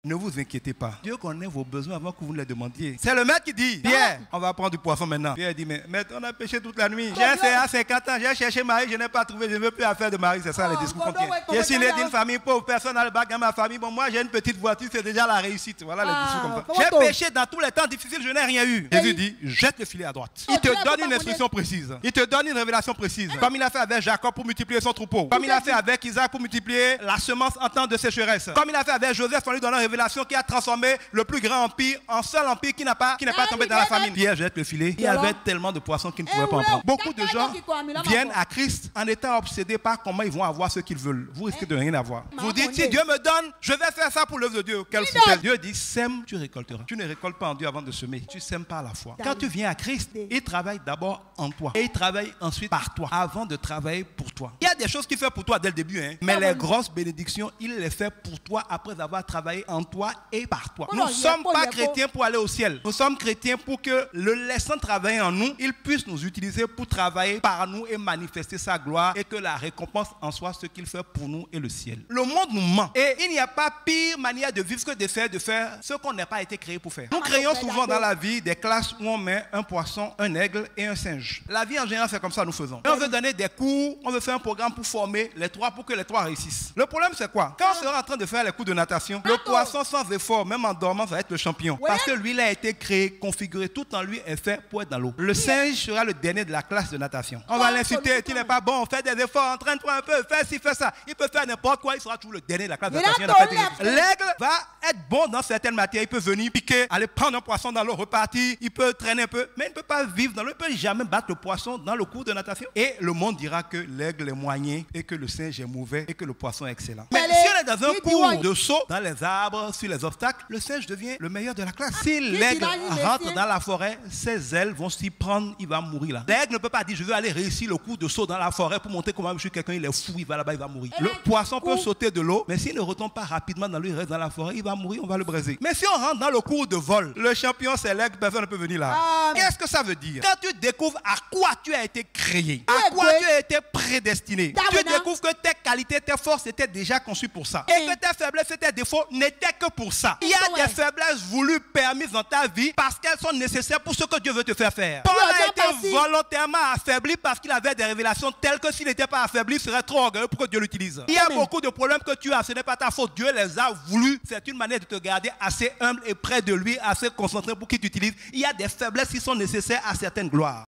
Ne vous inquiétez pas. Dieu connaît vos besoins avant que vous ne les demandiez. C'est le maître qui dit, Pierre, on va prendre du poisson maintenant. Pierre dit, mais maître, on a pêché toute la nuit. J'ai essayé à 50 ans, j'ai cherché mari, je n'ai pas trouvé, je ne veux plus affaire de mari. C'est ça les discours qu'on tient. Je suis né d'une famille pauvre, personne n'a le bac dans ma famille. Bon, moi j'ai une petite voiture, c'est déjà la réussite. Voilà les discours comme ça. J'ai pêché dans tous les temps difficiles, je n'ai rien eu. Jésus dit, jette le filet à droite. Il te donne une instruction précise. Il te donne une révélation précise. Comme il a fait avec Jacob pour multiplier son troupeau. Comme il a fait avec Isaac pour multiplier la semence en temps de sécheresse. Comme il a fait avec Joseph en lui donnant une révélation qui a transformé le plus grand empire en seul empire qui n'a pas tombé dans la famine. Pierre jette le filet. Il y avait tellement de poissons qu'ils ne pouvaient pas en prendre. Beaucoup de gens viennent à Christ en étant obsédés par comment ils vont avoir ce qu'ils veulent. Vous risquez de rien avoir. Vous dites, si Dieu me donne, je vais faire ça pour l'œuvre de Dieu. Quelle foutaise. Dieu dit, sème, tu récolteras. Tu ne récoltes pas en Dieu avant de semer. Tu sèmes par la foi. Quand tu viens à Christ, il travaille d'abord en toi. Et il travaille ensuite par toi, avant de travailler pour toi. Il y a des choses qu'il fait pour toi dès le début, mais les grosses bénédictions, il les fait pour toi après avoir travaillé en toi et par toi. Nous ne sommes pas chrétiens pour aller au ciel. Nous sommes chrétiens pour que, le laissant travailler en nous, il puisse nous utiliser pour travailler par nous et manifester sa gloire et que la récompense en soit ce qu'il fait pour nous et le ciel. Le monde nous ment et il n'y a pas pire manière de vivre que de faire ce qu'on n'a pas été créé pour faire. Nous créons souvent dans la vie des classes où on met un poisson, un aigle et un singe. La vie en général, c'est comme ça nous faisons. Et on veut donner des cours, on veut faire un programme pour former les trois pour que les trois réussissent. Le problème c'est quoi? Quand on sera en train de faire les cours de natation, le poisson sans effort, même en dormant, va être le champion. Parce que lui, il a été créé, configuré, tout en lui est fait pour être dans l'eau. Le singe sera le dernier de la classe de natation. On va l'insulter, tu n'es pas bon, fais des efforts, entraîne-toi un peu, fais ci, fais ça. Il peut faire n'importe quoi, il sera toujours le dernier de la classe de natation. L'aigle va être bon dans certaines matières, il peut venir piquer, aller prendre un poisson dans l'eau, repartir, il peut traîner un peu, mais il ne peut pas vivre dans l'eau, il ne peut jamais battre le poisson dans le cours de natation. Et le monde dira que l'aigle est moyen et que le singe est mauvais et que le poisson est excellent. Mais si on est dans un cours de saut, dans les arbres, sur les obstacles, le singe devient le meilleur de la classe. Si l'aigle rentre dans la forêt, ses ailes vont s'y prendre, il va mourir là. L'aigle ne peut pas dire je veux aller réussir le coup de saut dans la forêt pour montrer comment je suis quelqu'un, il est fou, il va là-bas, il va mourir. Le poisson peut sauter de l'eau, mais s'il ne retombe pas rapidement dans l'eau, il reste dans la forêt, il va mourir, on va le briser. Mais si on rentre dans le cours de vol, le champion c'est l'aigle, personne ne peut venir là. Qu'est-ce que ça veut dire? Quand tu découvres à quoi tu as été créé, à quoi tu as été prédestiné, tu découvres que tes qualités, tes forces étaient déjà conçues pour ça. Et que tes faiblesses et tes défauts n'étaient que pour ça. Il y a des faiblesses voulues, permises dans ta vie parce qu'elles sont nécessaires pour ce que Dieu veut te faire faire. Paul a été volontairement affaibli parce qu'il avait des révélations telles que s'il n'était pas affaibli, il serait trop orgueilleux pour que Dieu l'utilise. Il y a beaucoup de problèmes que tu as, ce n'est pas ta faute. Dieu les a voulu. C'est une manière de te garder assez humble et près de lui, assez concentré pour qu'il t'utilise. Il y a des faiblesses qui sont nécessaires à certaines gloires.